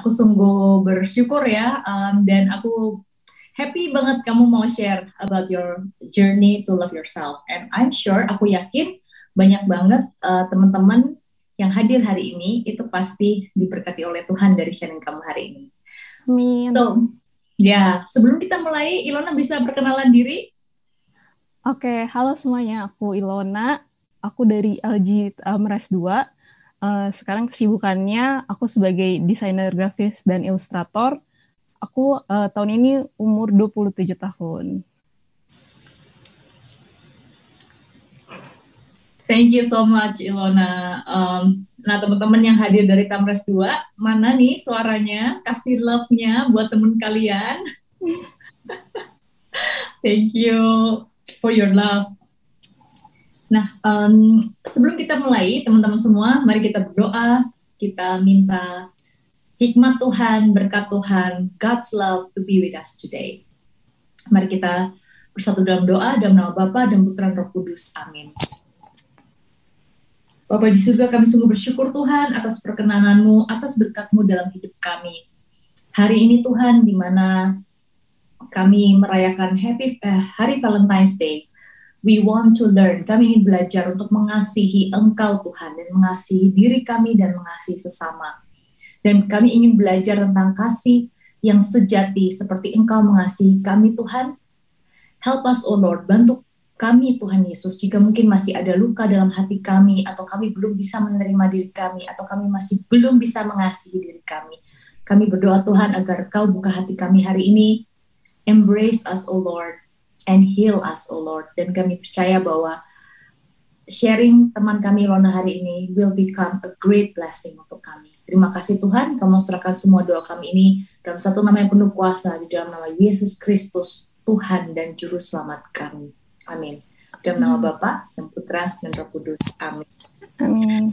Aku sungguh bersyukur ya, dan aku happy banget kamu mau share about your journey to love yourself. And I'm sure, aku yakin banyak banget teman-teman yang hadir hari ini itu pasti diberkati oleh Tuhan dari sharing kamu hari ini. Amin. So, ya, sebelum kita mulai, Ilona bisa perkenalan diri? Oke, halo semuanya. Aku Ilona. Aku dari LG Meres 2. Sekarang kesibukannya aku sebagai desainer grafis dan ilustrator. Aku tahun ini umur 27 tahun. Thank you so much, Ilona. Nah, teman-teman yang hadir dari Kamres 2, mana nih suaranya? Kasih love-nya buat teman kalian. Thank you for your love. Nah, sebelum kita mulai, teman-teman semua, mari kita berdoa. Kita minta hikmat Tuhan, berkat Tuhan, God's love to be with us today. Mari kita bersatu dalam doa, dalam nama Bapa dan Putra dan Roh Kudus. Amin. Bapa di surga, kami sungguh bersyukur Tuhan atas perkenanan-Mu, atas berkat-Mu dalam hidup kami. Hari ini Tuhan, di mana kami merayakan Hari Valentine's Day, we want to learn, kami ingin belajar untuk mengasihi Engkau Tuhan, dan mengasihi diri kami dan mengasihi sesama. Dan kami ingin belajar tentang kasih yang sejati seperti Engkau mengasihi kami Tuhan. Help us, oh Lord, bantu kami Tuhan Yesus, jika mungkin masih ada luka dalam hati kami, atau kami belum bisa menerima diri kami, atau kami masih belum bisa mengasihi diri kami. Kami berdoa Tuhan agar Kau buka hati kami hari ini, embrace us, oh Lord, and heal us, oh Lord. Dan kami percaya bahwa sharing teman kami Ilona hari ini will become a great blessing untuk kami. Terima kasih Tuhan, Kamu serahkan semua doa kami ini dalam satu nama yang penuh kuasa, di dalam nama Yesus Kristus, Tuhan dan Juru Selamat kami. Amin. Dalam nama Bapa dan Putra dan Roh Kudus. Amin. Amin.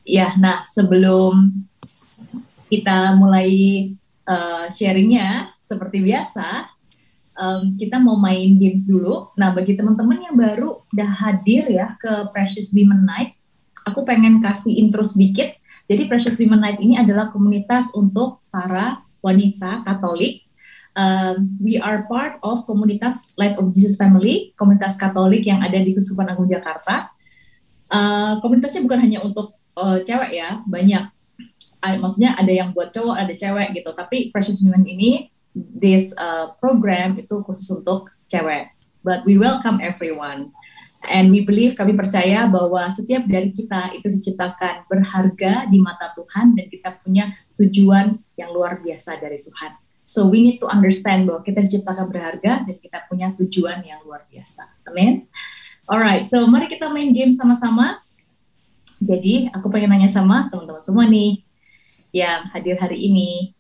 Ya, nah sebelum kita mulai sharingnya, seperti biasa, kita mau main games dulu. Nah, bagi teman-teman yang baru udah hadir ya ke Precious Women Night, aku pengen kasih intro sedikit. Jadi Precious Women Night ini adalah komunitas untuk para wanita Katolik. We are part of komunitas Light of Jesus Family, komunitas Katolik yang ada di Keuskupan Agung Jakarta. Komunitasnya bukan hanya untuk cewek ya, banyak. Maksudnya ada yang buat cowok, ada cewek gitu. Tapi Precious Women ini, this program itu khusus untuk cewek. But we welcome everyone. And we believe, kami percaya bahwa setiap dari kita itu diciptakan berharga di mata Tuhan, dan kita punya tujuan yang luar biasa dari Tuhan. So we need to understand bahwa kita diciptakan berharga dan kita punya tujuan yang luar biasa. Amin. Alright, so mari kita main game sama-sama. Jadi aku pengen nanya sama teman-teman semua nih yang hadir hari ini.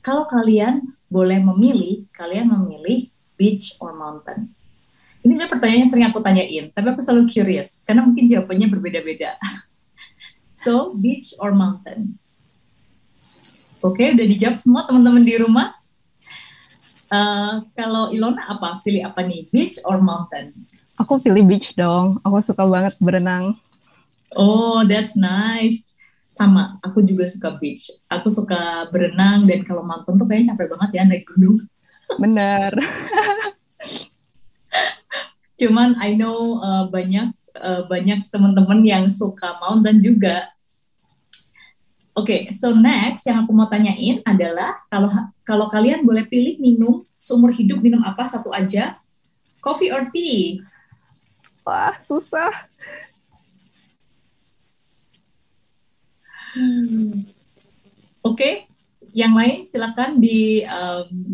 Kalau kalian boleh memilih, kalian memilih beach or mountain? Ini sebenarnya pertanyaan yang sering aku tanyain, tapi aku selalu curious, karena mungkin jawabannya berbeda-beda. So, beach or mountain? Oke, udah dijawab semua teman-teman di rumah? Kalau Ilona apa? Pilih apa nih? Beach or mountain? Aku pilih beach dong. Aku suka banget berenang. Oh, that's nice. Sama, aku juga suka beach. Aku suka berenang, dan kalau mountain tuh kayaknya capek banget ya naik gunung. Bener. Cuman I know banyak teman-teman yang suka mountain juga. Oke, so next yang aku mau tanyain adalah kalau kalau kalian boleh pilih minum seumur hidup, minum apa satu aja? Coffee or tea? Wah, susah. Oke, yang lain silakan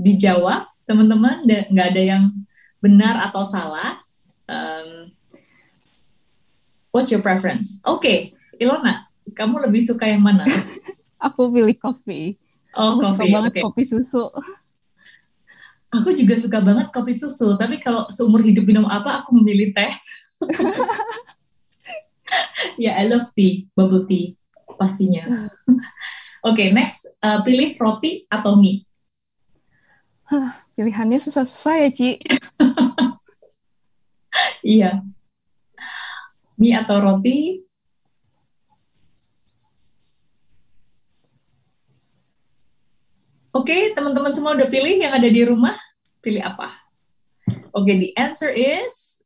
dijawab, teman-teman. Nggak ada yang benar atau salah. What's your preference? Oke, Ilona, kamu lebih suka yang mana? Aku pilih kopi. Oh, Aku suka coffee. banget Oke. kopi susu. Aku juga suka banget kopi susu, tapi kalau seumur hidup minum apa, aku memilih teh. Ya, I love tea, bubble tea, pastinya. Oke, next, pilih roti atau mie? Pilihannya susah-susah ya, Ci. Iya, mie atau roti? Oke, teman-teman semua udah pilih yang ada di rumah? Pilih apa? Oke, the answer is,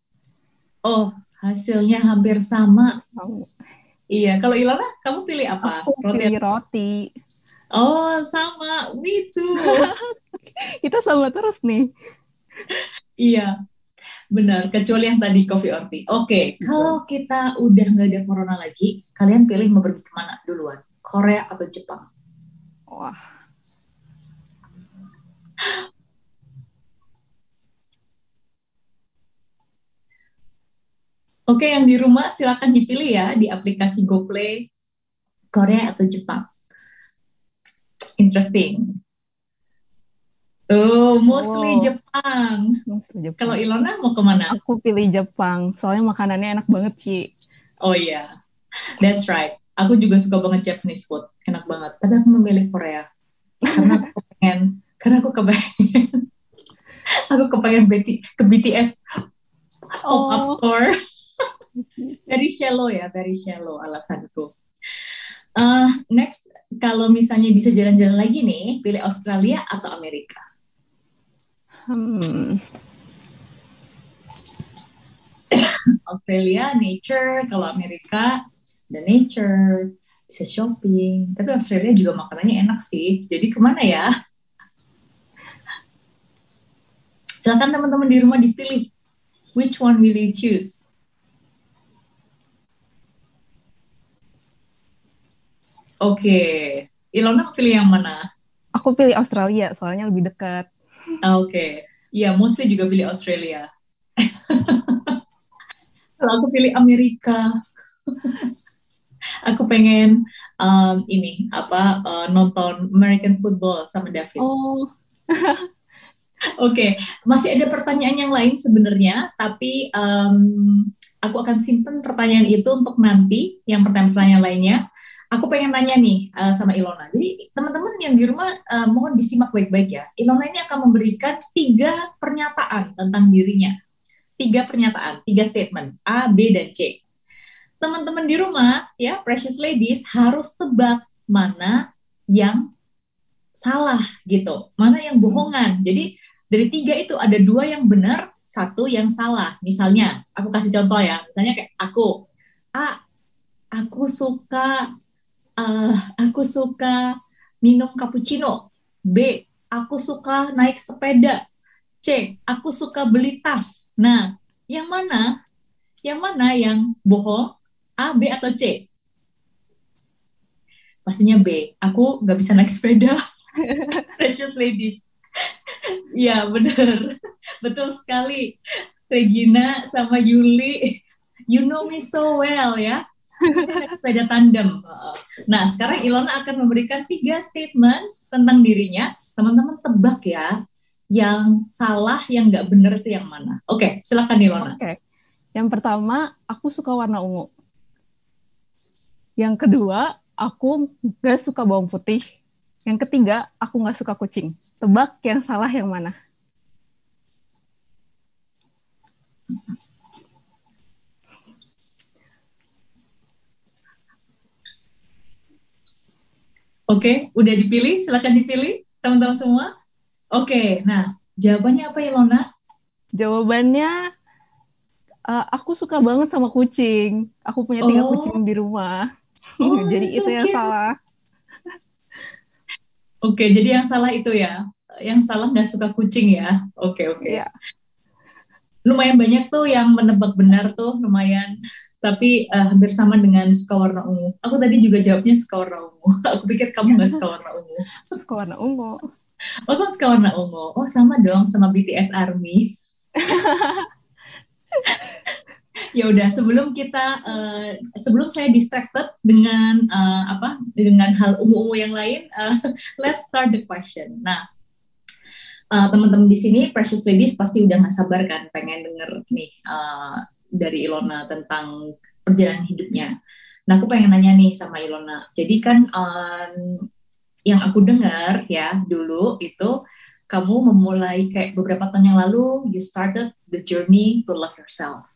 oh, hasilnya hampir sama. Tahu. Iya, kalau Ilona, kamu pilih apa? Aku Roti pilih atau... roti. Oh, sama. Me too. Kita sama terus nih. Iya, benar. Kecuali yang tadi coffee or tea. Oke, kalau Betul. kita udah nggak ada corona lagi, kalian pilih mau pergi kemana duluan? Korea atau Jepang? Wah, Oke, yang di rumah silakan dipilih ya di aplikasi GoPlay, Korea atau Jepang. Interesting. Oh, mostly oh, Jepang. langsung Kalau Jepang. Ilona mau kemana? Aku pilih Jepang, soalnya makanannya enak banget, Ci. Oh iya, that's right. Aku juga suka banget Japanese food, enak banget. Tapi aku memilih Korea karena aku kepengen, karena aku kepengen, aku kepengen ke BTS pop-up Oh, store. Very shallow ya, very shallow alasanku. Next, kalau misalnya bisa jalan-jalan lagi nih, pilih Australia atau Amerika? hmm, Australia nature, kalau Amerika the nature, bisa shopping. Tapi Australia juga makanannya enak sih. Jadi kemana ya? Silakan teman-teman di rumah dipilih. Which one will you choose? Oke, Ilona pilih yang mana? aku pilih Australia, soalnya lebih dekat. Oke, ya mostly juga pilih Australia. Kalau aku pilih Amerika, aku pengen ini apa nonton American football sama David. Oh, Oke, masih ada pertanyaan yang lain sebenarnya, tapi aku akan simpen pertanyaan itu untuk nanti. Yang pertanyaan lainnya, aku pengen nanya nih sama Ilona. Jadi teman-teman yang di rumah mohon disimak baik-baik ya. Ilona ini akan memberikan 3 pernyataan tentang dirinya. 3 pernyataan, 3 statement, A, B, dan C. Teman-teman di rumah, ya, precious ladies, harus tebak mana yang salah gitu, mana yang bohongan. Jadi dari 3 itu ada 2 yang benar, 1 yang salah. Misalnya, aku kasih contoh ya. Misalnya kayak A, aku suka aku suka minum cappuccino. B, aku suka naik sepeda. C, aku suka beli tas. Nah, yang mana? Yang mana yang bohong? A, B, atau C? Pastinya B. Aku nggak bisa naik sepeda. Precious ladies. Iya, bener. Betul sekali. Regina sama Yuli, you know me so well ya. Dulu saya naik sepeda tandem. Nah, sekarang Ilona akan memberikan 3 statement tentang dirinya. Teman-teman tebak ya, yang salah, yang nggak bener itu yang mana. Oke, silakan Ilona. oke. Yang pertama, aku suka warna ungu. Yang kedua, aku gak suka bawang putih. Yang ketiga, aku gak suka kucing. Tebak yang salah yang mana? Oke, udah dipilih, silakan dipilih teman-teman semua. Oke, nah jawabannya apa Ilona? Jawabannya, aku suka banget sama kucing. Aku punya 3 kucing Oh, di rumah. oh, Jadi itu so yang cute. salah. Oke, jadi yang salah itu ya. Yang salah nggak suka kucing ya. Oke, oke. Ya, Lumayan banyak tuh yang menebak benar tuh, lumayan. Tapi hampir sama dengan suka warna ungu. Aku tadi juga jawabnya suka warna ungu. Aku pikir kamu nggak suka warna ungu. suka warna ungu. Oh, kamu suka warna ungu. Oh, sama dong sama BTS Army. Ya udah, sebelum saya distracted dengan apa dengan hal ungu-ungu yang lain, let's start the question. Nah, teman-teman di sini Precious Ladies pasti udah nggak sabar kan pengen denger nih dari Ilona tentang perjalanan hidupnya. Nah, aku pengen nanya nih sama Ilona. Jadi kan yang aku dengar ya dulu itu kamu memulai kayak beberapa tahun yang lalu you started the journey to love yourself.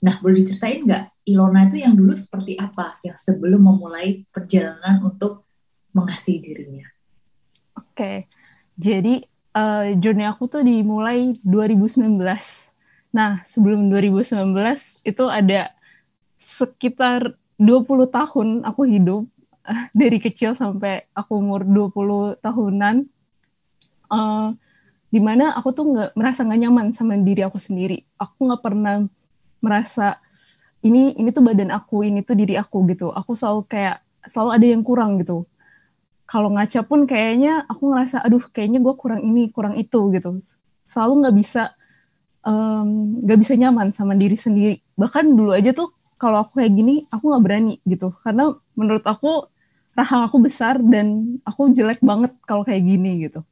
Nah, boleh diceritain nggak Ilona itu yang dulu seperti apa yang sebelum memulai perjalanan untuk mengasihi dirinya? Oke. Jadi journey aku tuh dimulai 2019. Nah, sebelum 2019 itu ada sekitar 20 tahun aku hidup dari kecil sampai aku umur 20 tahunan, uh, dimana aku tuh nggak nyaman sama diri aku sendiri. Aku nggak pernah merasa ini tuh badan aku, ini tuh diri aku gitu. Aku selalu ada yang kurang gitu. Kalau ngaca pun kayaknya aku ngerasa, aduh kayaknya gue kurang ini, kurang itu gitu. Selalu nggak bisa nyaman sama diri sendiri. Bahkan dulu aja tuh kalau aku kayak gini, aku nggak berani gitu. Karena menurut aku rahang aku besar dan aku jelek banget kalau kayak gini gitu.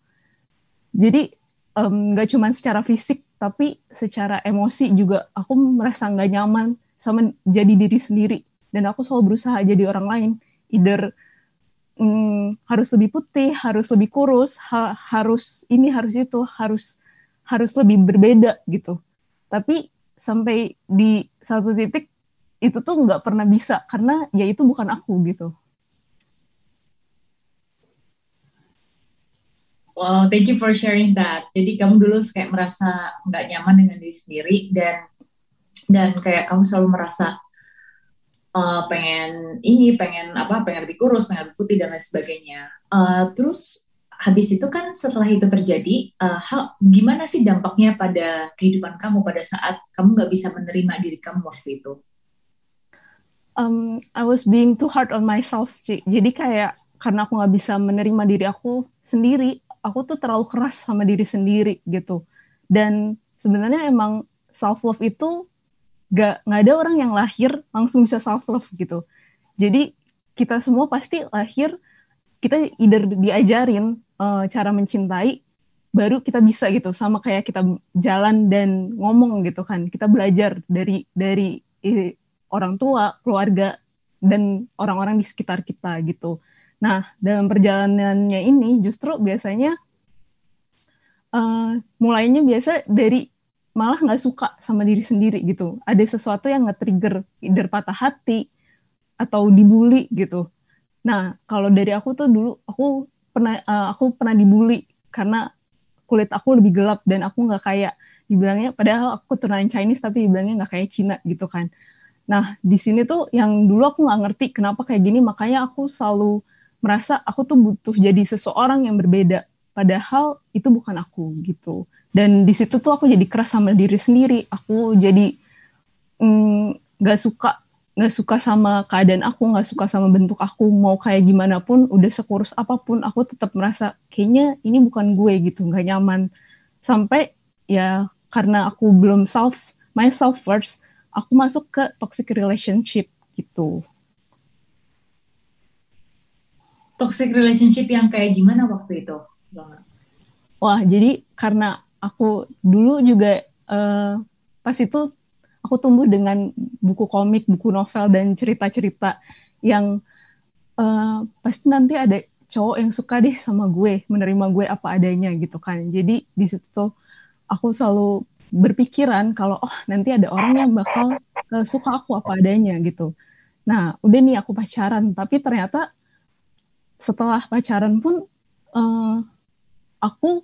Jadi nggak cuma secara fisik, tapi secara emosi juga aku merasa nggak nyaman sama jadi diri sendiri. Dan aku selalu berusaha jadi orang lain. Either harus lebih putih, harus lebih kurus, harus ini, harus itu, harus lebih berbeda gitu. Tapi sampai di satu titik itu tuh nggak pernah bisa karena ya itu bukan aku gitu. Well, thank you for sharing that. Jadi kamu dulu kayak merasa nggak nyaman dengan diri sendiri dan kayak kamu selalu merasa pengen ini, pengen lebih kurus, pengen lebih putih dan lain sebagainya. Terus habis itu kan setelah itu terjadi, gimana sih dampaknya pada kehidupan kamu pada saat kamu nggak bisa menerima diri kamu waktu itu? I was being too hard on myself, Ci. Jadi kayak karena aku nggak bisa menerima diri aku sendiri, aku tuh terlalu keras sama diri sendiri gitu. Dan sebenarnya emang self love itu nggak ada orang yang lahir langsung bisa self love gitu. Jadi kita semua pasti lahir, kita either diajarin cara mencintai, baru kita bisa gitu. Sama kayak kita jalan dan ngomong gitu kan. Kita belajar dari orang tua, keluarga, dan orang-orang di sekitar kita gitu. Nah, dalam perjalanannya ini justru biasanya mulainya biasa dari malah nggak suka sama diri sendiri gitu. Ada sesuatu yang nge-trigger, either patah hati atau dibully gitu. Nah, kalau dari aku tuh dulu aku pernah dibully karena kulit aku lebih gelap dan aku nggak kayak dibilangnya, padahal aku keturunan Chinese tapi dibilangnya nggak kayak Cina gitu kan. Nah, di sini tuh yang dulu aku nggak ngerti kenapa kayak gini, makanya aku selalu merasa aku tuh butuh jadi seseorang yang berbeda. Padahal itu bukan aku gitu. Dan di situ tuh aku jadi keras sama diri sendiri. Aku jadi nggak suka nggak suka sama keadaan aku, nggak suka sama bentuk aku, mau kayak gimana pun, udah sekurus apapun, aku tetap merasa kayaknya ini bukan gue gitu, nggak nyaman. Sampai ya karena aku belum myself first, aku masuk ke toxic relationship gitu. Toxic relationship yang kayak gimana waktu itu? Wah, jadi karena aku dulu juga pas itu aku tumbuh dengan buku komik, buku novel, dan cerita-cerita yang pasti nanti ada cowok yang suka deh sama gue, menerima gue apa adanya gitu kan. Jadi di situ tuh aku selalu berpikiran kalau oh nanti ada orang yang bakal suka aku apa adanya gitu. Nah, udah nih aku pacaran, tapi ternyata setelah pacaran pun uh, aku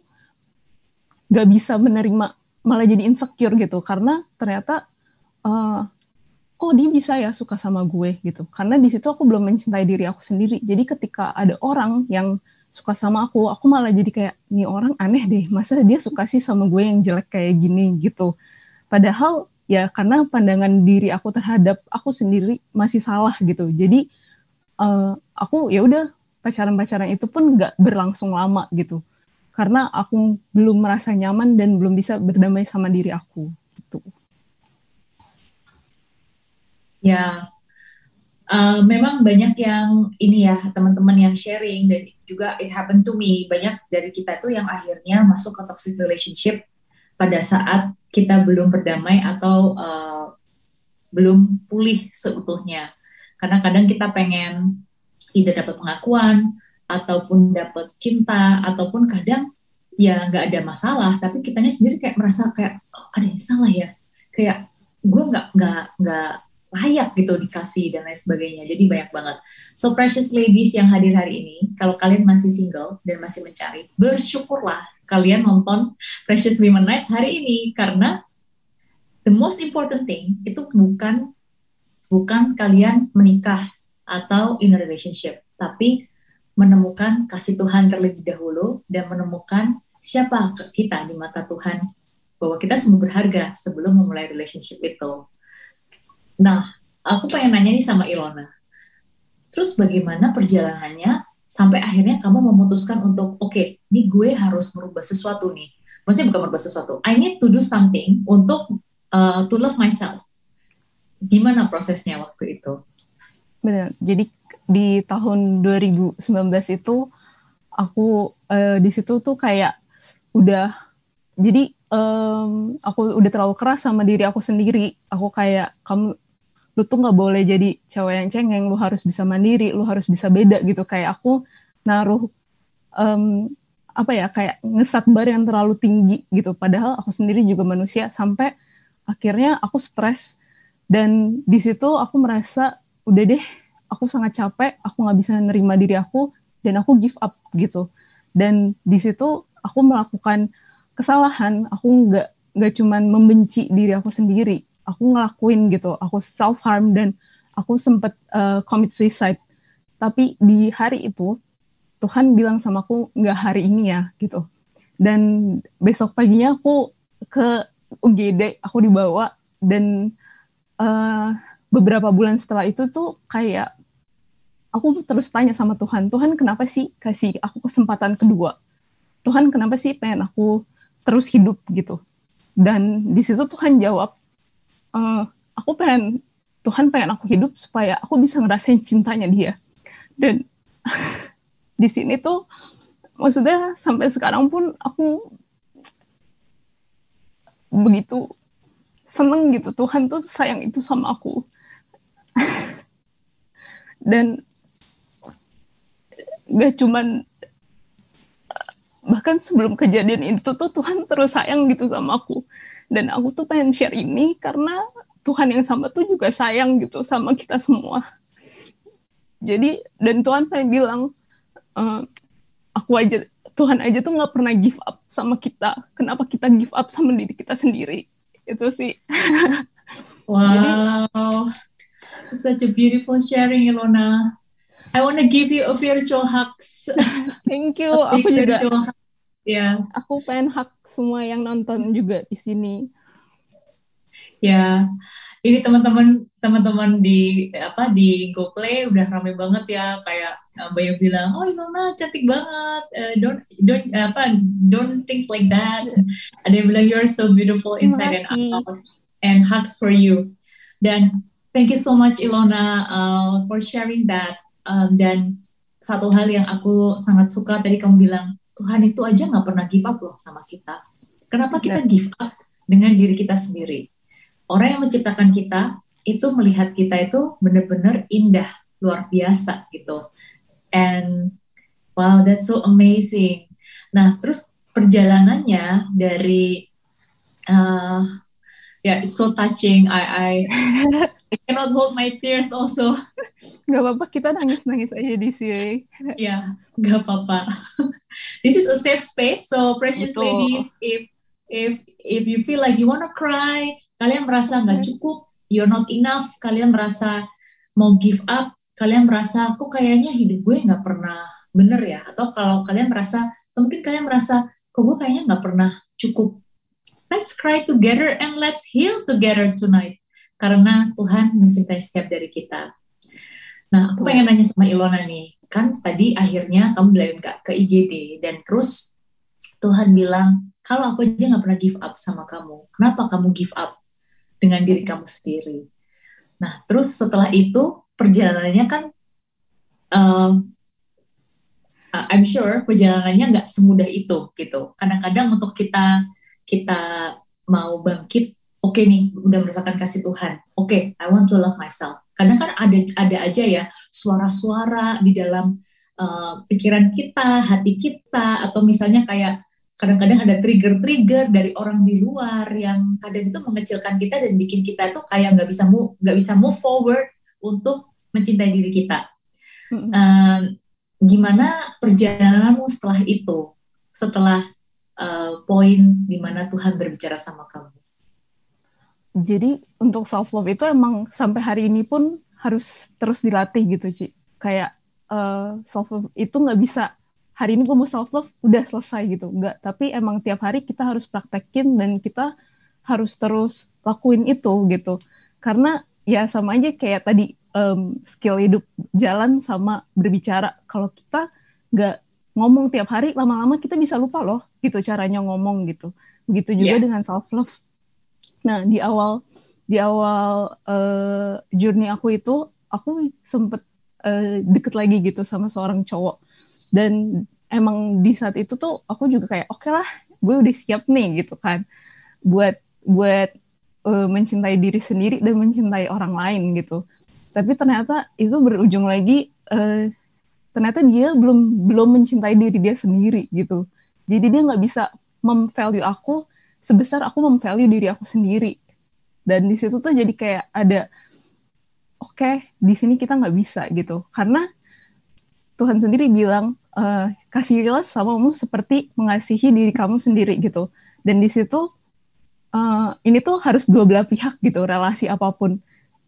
gak bisa menerima, malah jadi insecure gitu karena ternyata uh, kok dia bisa ya suka sama gue gitu, karena di situ aku belum mencintai diri aku sendiri. Jadi ketika ada orang yang suka sama aku malah jadi kayak nih orang aneh deh, masa dia suka sih sama gue yang jelek kayak gini gitu. Padahal ya karena pandangan diri aku terhadap aku sendiri masih salah gitu. Jadi aku ya udah, pacaran-pacaran itu pun nggak berlangsung lama gitu karena aku belum merasa nyaman dan belum bisa berdamai sama diri aku gitu. Ya, memang banyak yang ini ya teman-teman yang sharing dan juga it happened to me, banyak dari kita tuh yang akhirnya masuk ke toxic relationship pada saat kita belum berdamai atau belum pulih seutuhnya. Karena kadang kita pengen either dapat pengakuan ataupun dapat cinta ataupun kadang ya nggak ada masalah tapi kitanya sendiri kayak merasa kayak oh, ada yang salah ya, kayak gue nggak layak gitu dikasih dan lain sebagainya. Jadi banyak banget. So precious ladies yang hadir hari ini, kalau kalian masih single dan masih mencari, bersyukurlah kalian nonton Precious Women Night hari ini, karena the most important thing itu bukan kalian menikah atau in a relationship, tapi menemukan kasih Tuhan terlebih dahulu dan menemukan siapa kita di mata Tuhan, bahwa kita semua berharga sebelum memulai relationship itu. Nah, aku pengen nanya nih sama Ilona, terus bagaimana perjalanannya sampai akhirnya kamu memutuskan untuk, oke, ini gue harus merubah sesuatu nih. Maksudnya bukan merubah sesuatu, I need to do something untuk to love myself. Gimana prosesnya waktu itu? Benar. Jadi di tahun 2019 itu aku di situ tuh kayak udah, jadi aku udah terlalu keras sama diri aku sendiri. Aku kayak, lu tuh nggak boleh jadi cewek yang cengeng, lu harus bisa mandiri, lu harus bisa beda gitu. Kayak aku naruh apa ya, kayak ngesat bar yang terlalu tinggi gitu. Padahal aku sendiri juga manusia, sampai akhirnya aku stres. Dan di situ aku merasa, udah deh, aku sangat capek, aku nggak bisa nerima diri aku, dan aku give up gitu. Dan di situ aku melakukan kesalahan, aku nggak cuman membenci diri aku sendiri, aku ngelakuin gitu, aku self harm, dan aku sempat commit suicide. Tapi di hari itu Tuhan bilang sama aku, nggak hari ini ya gitu. Dan besok paginya aku ke UGD, aku dibawa, dan beberapa bulan setelah itu tuh kayak aku terus tanya sama Tuhan, Tuhan kenapa sih kasih aku kesempatan kedua? Tuhan kenapa sih pengen aku terus hidup gitu? Dan di situ Tuhan jawab, aku pengen, Tuhan pengen aku hidup supaya aku bisa ngerasain cintanya dia. Dan di sini tuh maksudnya sampai sekarang pun aku begitu seneng gitu, Tuhan tuh sayang itu sama aku. Dan gak cuman, bahkan sebelum kejadian itu tuh Tuhan terus sayang gitu sama aku. Dan aku tuh pengen share ini karena Tuhan yang sama tuh juga sayang gitu sama kita semua. Jadi, dan Tuhan saya bilang, aku aja, Tuhan aja tuh nggak pernah give up sama kita. Kenapa kita give up sama diri kita sendiri? Itu sih. Wow, such a beautiful sharing, Ilona. I want to give you a virtual hugs. Thank you. Aku juga. Ya. Aku pengen hug semua yang nonton juga di sini. Ya, ini teman-teman di GoPlay udah rame banget ya, kayak banyak bilang, oh Ilona cantik banget, don't think like that. Ada yang bilang you're so beautiful inside and out, and hugs for you. Dan thank you so much Ilona for sharing that. Dan satu hal yang aku sangat suka tadi kamu bilang, Tuhan itu aja nggak pernah give up loh sama kita. Kenapa kita give up dengan diri kita sendiri? Orang yang menciptakan kita itu melihat kita itu benar-benar indah, luar biasa gitu. And wow, that's so amazing. Nah, terus perjalanannya dari it's so touching. I cannot hold my tears also. Gak apa-apa, kita nangis-nangis aja di sini. Ya, gak apa-apa. This is a safe space, so precious ladies, if you feel like you wanna cry, kalian merasa nggak cukup, you're not enough, kalian merasa mau give up, kalian merasa kok kayaknya hidup gue nggak pernah bener ya, atau kalau kalian merasa, atau mungkin kalian merasa kok gue kayaknya nggak pernah cukup, let's cry together and let's heal together tonight, karena Tuhan mencintai setiap dari kita. Nah, aku pengen nanya sama Ilona nih, kan tadi akhirnya kamu belain ke IGD, dan terus Tuhan bilang, kalau aku aja nggak pernah give up sama kamu, kenapa kamu give up dengan diri kamu sendiri? Nah, terus setelah itu perjalanannya kan, I'm sure perjalanannya nggak semudah itu gitu. Kadang-kadang untuk kita mau bangkit, oke nih, udah merasakan kasih Tuhan, oke, I want to love myself. Kadang kan ada aja ya suara-suara di dalam pikiran kita, hati kita, atau misalnya kayak kadang-kadang ada trigger-trigger dari orang di luar yang kadang itu mengecilkan kita dan bikin kita tuh kayak nggak bisa move forward untuk mencintai diri kita. Gimana perjalananmu setelah itu, setelah poin dimana Tuhan berbicara sama kamu? Jadi untuk self love itu emang sampai hari ini pun harus terus dilatih gitu, Ci. Kayak self love itu nggak bisa hari ini gue mau self love udah selesai gitu, nggak. Tapi emang tiap hari kita harus praktekin dan kita harus terus lakuin itu gitu. Karena ya sama aja kayak tadi skill hidup jalan sama berbicara. Kalau kita nggak ngomong tiap hari, lama-lama kita bisa lupa loh gitu caranya ngomong gitu. Begitu juga dengan self love. Nah, di awal journey aku itu aku sempet deket lagi gitu sama seorang cowok. Dan emang di saat itu tuh aku juga kayak oke lah, gue udah siap nih gitu kan buat buat mencintai diri sendiri dan mencintai orang lain gitu. Tapi ternyata itu berujung lagi ternyata dia belum mencintai diri dia sendiri gitu. Jadi dia nggak bisa memvalue aku sebesar aku memvalue diri aku sendiri. Dan di situ tuh jadi kayak ada oke, di sini kita nggak bisa gitu. Karena Tuhan sendiri bilang kasihilah samamu seperti mengasihi diri kamu sendiri gitu. Dan di situ ini tuh harus dua belah pihak gitu relasi apapun.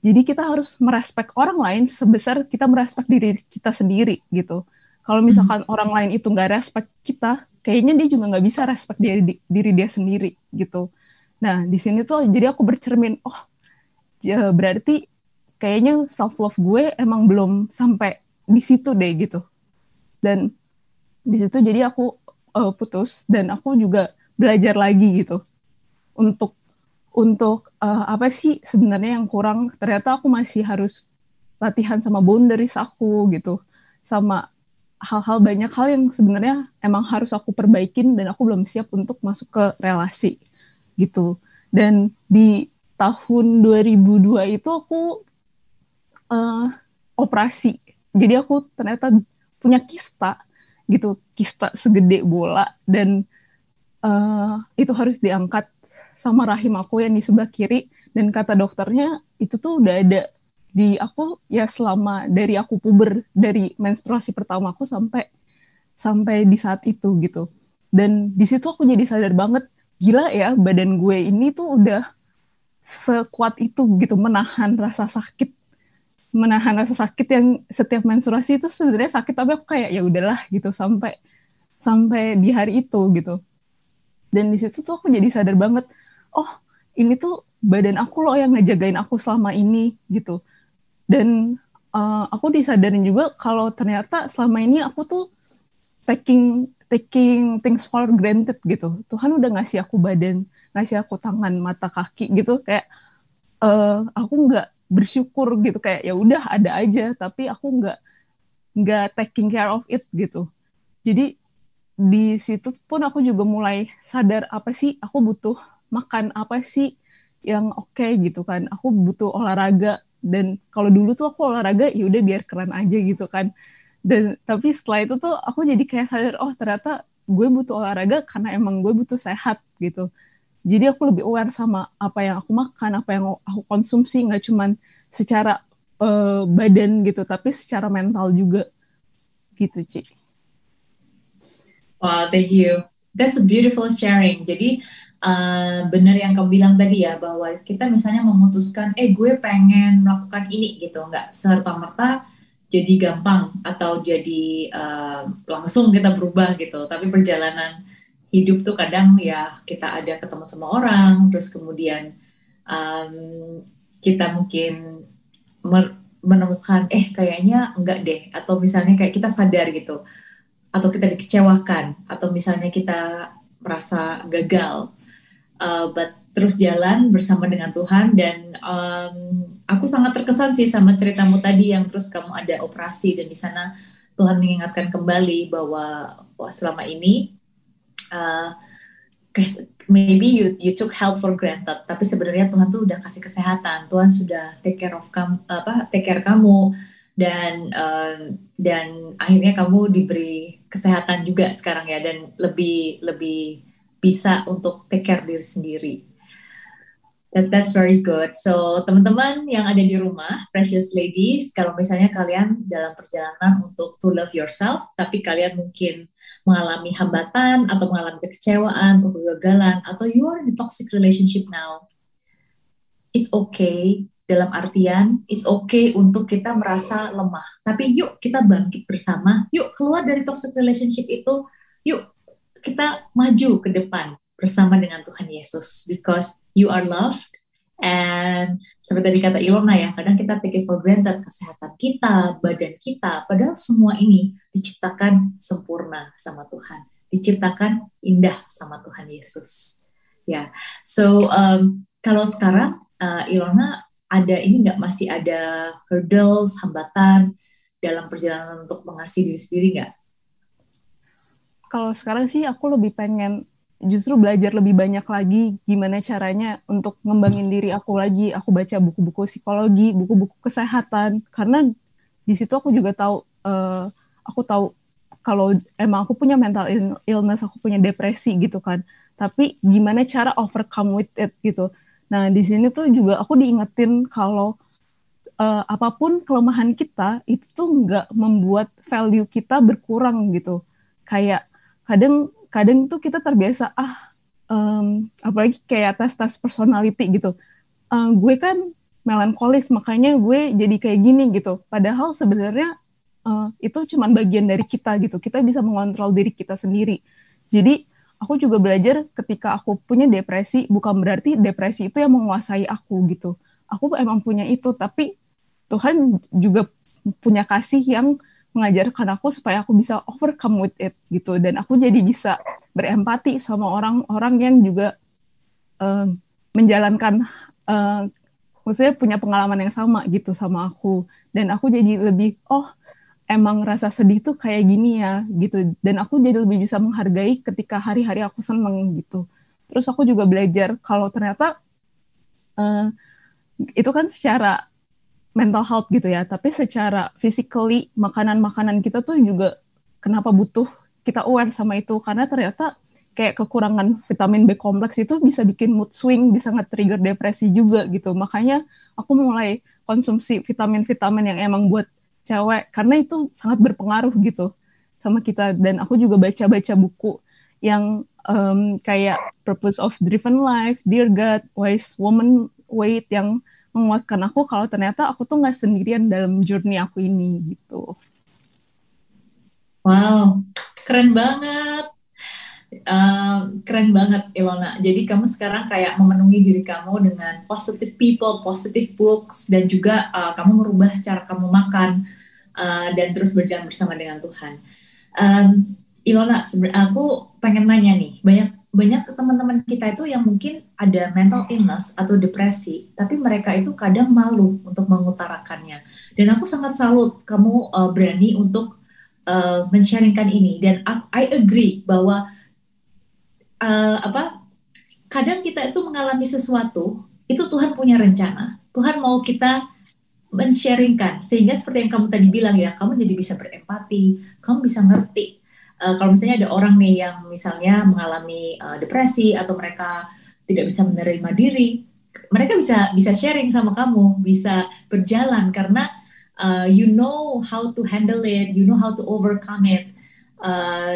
Jadi kita harus merespek orang lain sebesar kita merespek diri kita sendiri gitu. Kalau misalkan orang lain itu nggak respect kita, kayaknya dia juga nggak bisa respect diri dia sendiri gitu. Nah di sini tuh jadi aku bercermin, oh berarti kayaknya self love gue emang belum sampai di situ deh gitu. Dan di situ jadi aku putus dan aku juga belajar lagi gitu untuk apa sih sebenarnya yang kurang. Ternyata aku masih harus latihan sama boundaries aku gitu, sama banyak hal yang sebenarnya emang harus aku perbaikin dan aku belum siap untuk masuk ke relasi gitu. Dan di tahun 2002 itu aku operasi. Jadi aku ternyata punya kista gitu, kista segede bola dan itu harus diangkat sama rahim aku yang di sebelah kiri dan kata dokternya itu tuh udah ada di aku ya selama dari aku puber, dari menstruasi pertama aku sampai sampai di saat itu gitu. Dan di situ aku jadi sadar banget, gila ya badan gue ini tuh udah sekuat itu gitu menahan rasa sakit yang setiap menstruasi itu sebenarnya sakit tapi aku kayak ya udahlah gitu sampai sampai di hari itu gitu. Dan di situ tuh aku jadi sadar banget, oh ini tuh badan aku loh yang ngejagain aku selama ini gitu. Dan aku disadarin juga kalau ternyata selama ini aku tuh taking taking things for granted gitu. Tuhan udah ngasih aku badan, ngasih aku tangan, mata, kaki gitu kayak aku nggak bersyukur gitu kayak ya udah ada aja tapi aku nggak taking care of it gitu. Jadi di situ pun aku juga mulai sadar apa sih aku butuh makan apa sih yang oke gitu kan. Aku butuh olahraga dan kalau dulu tuh aku olahraga ya udah biar keren aja gitu kan. Dan tapi setelah itu tuh aku jadi kayak sadar oh ternyata gue butuh olahraga karena emang gue butuh sehat gitu. Jadi aku lebih aware sama apa yang aku makan, apa yang aku konsumsi nggak cuman secara badan gitu tapi secara mental juga gitu Ci. Wow, thank you. That's a beautiful sharing. Jadi benar yang kamu bilang tadi ya bahwa kita misalnya memutuskan, gue pengen melakukan ini gitu, nggak serta merta jadi gampang atau jadi langsung kita berubah gitu. Tapi perjalanan hidup tuh kadang ya kita ada ketemu sama orang, terus kemudian um, kita mungkin menemukan, kayaknya enggak deh, atau misalnya kayak kita sadar gitu atau kita dikecewakan atau misalnya kita merasa gagal, but terus jalan bersama dengan Tuhan. Dan aku sangat terkesan sih sama ceritamu tadi yang terus kamu ada operasi dan di sana Tuhan mengingatkan kembali bahwa wah, selama ini uh, maybe you took health for granted, tapi sebenarnya Tuhan tuh udah kasih kesehatan, Tuhan sudah take care of kamu, take care kamu, dan akhirnya kamu diberi kesehatan juga sekarang ya, dan lebih lebih bisa untuk take care diri sendiri. That's very good. So, teman-teman yang ada di rumah, precious ladies, kalau misalnya kalian dalam perjalanan untuk to love yourself, tapi kalian mungkin mengalami hambatan atau mengalami kekecewaan atau kegagalan, atau you are in a toxic relationship now, it's okay. Dalam artian, it's okay untuk kita merasa lemah. Tapi yuk kita bangkit bersama, yuk keluar dari toxic relationship itu, yuk kita maju ke depan bersama dengan Tuhan Yesus, because you are loved. And seperti tadi kata Ilona ya, kadang kita take it for granted kesehatan kita, badan kita, padahal semua ini diciptakan sempurna sama Tuhan, diciptakan indah sama Tuhan Yesus. Ya, so kalau sekarang Ilona ada ini nggak, masih ada hurdles, hambatan dalam perjalanan untuk mengasihi diri sendiri nggak? Kalau sekarang sih aku lebih pengen justru belajar lebih banyak lagi gimana caranya untuk ngembangin diri aku lagi. Aku baca buku-buku psikologi, buku-buku kesehatan, karena di situ aku juga tahu, aku tahu kalau emang aku punya mental illness, aku punya depresi gitu kan. Tapi gimana cara overcome with it gitu. Nah di sini tuh juga aku diingetin kalau apapun kelemahan kita itu tuh nggak membuat value kita berkurang gitu. Kayak kadang tuh kita terbiasa apalagi kayak tes personality gitu. Gue kan melankolis makanya gue jadi kayak gini gitu. Padahal sebenarnya itu cuma bagian dari kita gitu. Kita bisa mengontrol diri kita sendiri. Jadi aku juga belajar ketika aku punya depresi, bukan berarti depresi itu yang menguasai aku gitu. Aku emang punya itu, tapi Tuhan juga punya kasih yang mengajarkan aku supaya aku bisa overcome with it gitu, dan aku jadi bisa berempati sama orang-orang yang juga menjalankan maksudnya punya pengalaman yang sama gitu sama aku, dan aku jadi lebih emang rasa sedih tuh kayak gini ya gitu, dan aku jadi lebih bisa menghargai ketika hari-hari aku seneng gitu. Terus aku juga belajar kalau ternyata itu kan secara mental health gitu ya, tapi secara physically makanan-makanan kita tuh juga kenapa butuh kita aware sama itu, karena ternyata kayak kekurangan vitamin B kompleks itu bisa bikin mood swing, bisa nge-trigger depresi juga gitu. Makanya aku mulai konsumsi vitamin-vitamin yang emang buat cewek, karena itu sangat berpengaruh gitu sama kita. Dan aku juga baca-baca buku yang kayak Purpose of Driven Life, Dear God, Wise Woman Wait, yang menguatkan aku kalau ternyata aku tuh nggak sendirian dalam journey aku ini gitu. Wow, keren banget. Keren banget Ilona. Jadi kamu sekarang kayak memenuhi diri kamu dengan positive people, positive books, dan juga kamu merubah cara kamu makan dan terus berjalan bersama dengan Tuhan. Ilona, aku pengen nanya nih, banyak teman-teman kita itu yang mungkin ada mental illness atau depresi, tapi mereka itu kadang malu untuk mengutarakannya. Dan aku sangat salut kamu berani untuk men-sharingkan ini. Dan I agree bahwa kadang kita itu mengalami sesuatu, itu Tuhan punya rencana. Tuhan mau kita men-sharingkan, sehingga seperti yang kamu tadi bilang ya, kamu jadi bisa berempati, kamu bisa ngerti. Kalau misalnya ada orang nih yang misalnya mengalami depresi atau mereka tidak bisa menerima diri, mereka bisa sharing sama kamu, bisa berjalan karena you know how to handle it, you know how to overcome it.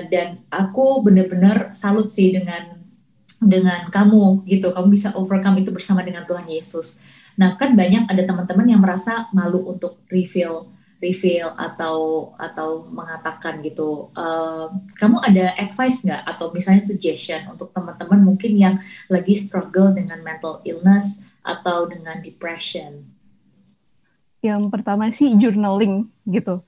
Dan aku benar-benar salut sih dengan kamu gitu, kamu bisa overcome itu bersama dengan Tuhan Yesus. Nah kan banyak ada teman-teman yang merasa malu untuk reveal atau mengatakan gitu. Kamu ada advice nggak atau misalnya suggestion untuk teman-teman mungkin yang lagi struggle dengan mental illness atau dengan depression? Yang pertama sih journaling gitu.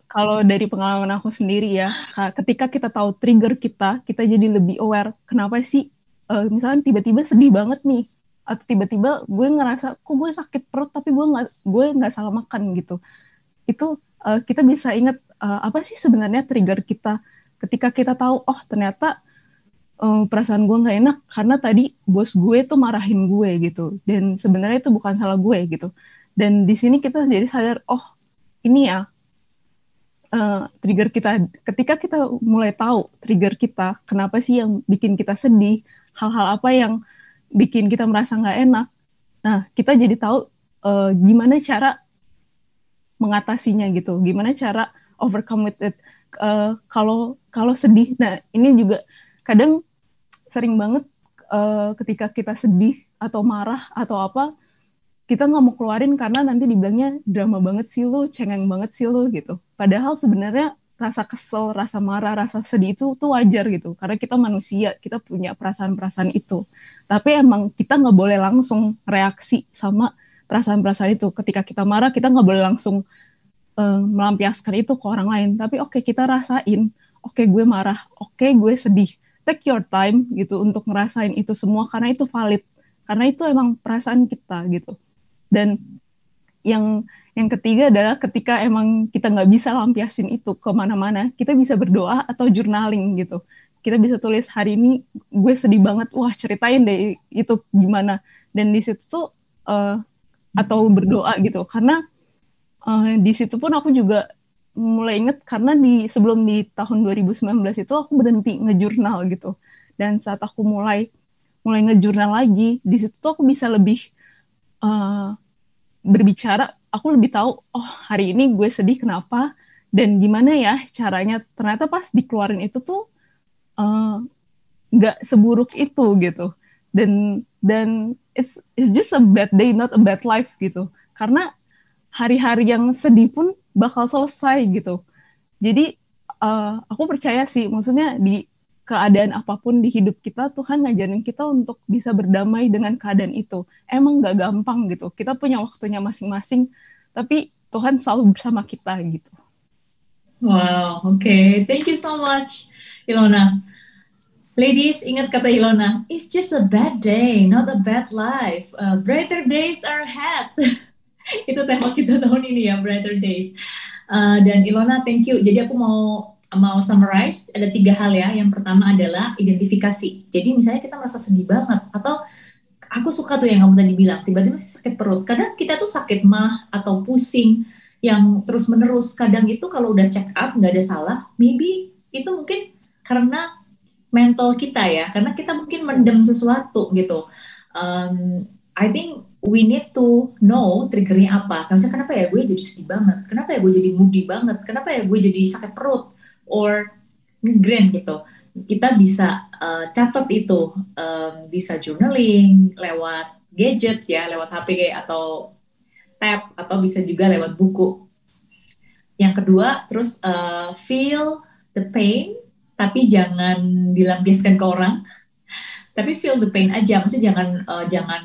Kalau dari pengalaman aku sendiri ya, ketika kita tahu trigger kita jadi lebih aware. Kenapa sih misalnya tiba-tiba sedih banget nih, atau tiba-tiba gue ngerasa kok gue sakit perut tapi gue nggak salah makan gitu. Itu kita bisa ingat apa sih sebenarnya trigger kita. Ketika kita tahu ternyata perasaan gue nggak enak karena tadi bos gue tuh marahin gue gitu, dan sebenarnya itu bukan salah gue gitu. Dan di sini kita jadi sadar ini ya trigger kita, ketika kita mulai tahu trigger kita, kenapa sih yang bikin kita sedih, hal-hal apa yang bikin kita merasa nggak enak. Nah, kita jadi tahu gimana cara mengatasinya gitu, gimana cara overcome with it. Kalau sedih, nah ini juga kadang sering banget ketika kita sedih atau marah atau apa, kita nggak mau keluarin karena nanti dibilangnya drama banget sih lu, cengeng banget sih lu gitu. Padahal sebenarnya rasa kesel, rasa marah, rasa sedih itu tuh wajar gitu. Karena kita manusia, kita punya perasaan-perasaan itu. Tapi emang kita nggak boleh langsung reaksi sama perasaan-perasaan itu. Ketika kita marah, kita nggak boleh langsung melampiaskan itu ke orang lain. Tapi oke, kita rasain. Oke, gue marah. Oke, gue sedih. Take your time gitu untuk ngerasain itu semua karena itu valid. Karena itu emang perasaan kita gitu. Dan yang ketiga adalah ketika emang kita nggak bisa lampiasin itu kemana-mana, kita bisa berdoa atau journaling gitu. Kita bisa tulis hari ini gue sedih banget, wah ceritain deh itu gimana. Dan di situ tuh atau berdoa gitu, karena di situ pun aku juga mulai inget karena sebelum di tahun 2019 itu aku berhenti ngejurnal gitu. Dan saat aku mulai ngejurnal lagi, di situ tuh aku bisa lebih berbicara, aku lebih tahu, oh hari ini gue sedih kenapa, dan gimana ya caranya. Ternyata pas dikeluarin itu tuh nggak seburuk itu gitu. Dan it's just a bad day, not a bad life gitu. Karena hari-hari yang sedih pun bakal selesai gitu. Jadi aku percaya sih, maksudnya di keadaan apapun di hidup kita, Tuhan ngajarin kita untuk bisa berdamai dengan keadaan itu. Emang gak gampang gitu. Kita punya waktunya masing-masing, tapi Tuhan selalu bersama kita gitu. Wow, okay. Thank you so much, Ilona. Ladies, ingat kata Ilona, it's just a bad day, not a bad life. Brighter days are ahead. Itu tema kita tahun ini ya, brighter days. Dan Ilona, thank you. Jadi aku mau summarize, ada 3 hal ya. Yang pertama adalah identifikasi. Jadi misalnya kita merasa sedih banget, atau aku suka tuh yang kamu tadi bilang, tiba-tiba sakit perut. Kadang kita tuh sakit mah atau pusing yang terus-menerus. Kadang itu kalau udah check up nggak ada salah, maybe itu mungkin karena mental kita ya, karena kita mungkin mendem sesuatu gitu. I think we need to know triggernya apa. Misalnya kenapa ya gue jadi sedih banget, kenapa ya gue jadi moody banget, kenapa ya gue jadi sakit perut, or migraine gitu. Kita bisa catat itu, bisa journaling lewat gadget ya, lewat HP atau tab, atau bisa juga lewat buku. Yang kedua, terus feel the pain, tapi jangan dilampiaskan ke orang. Tapi feel the pain aja, maksudnya jangan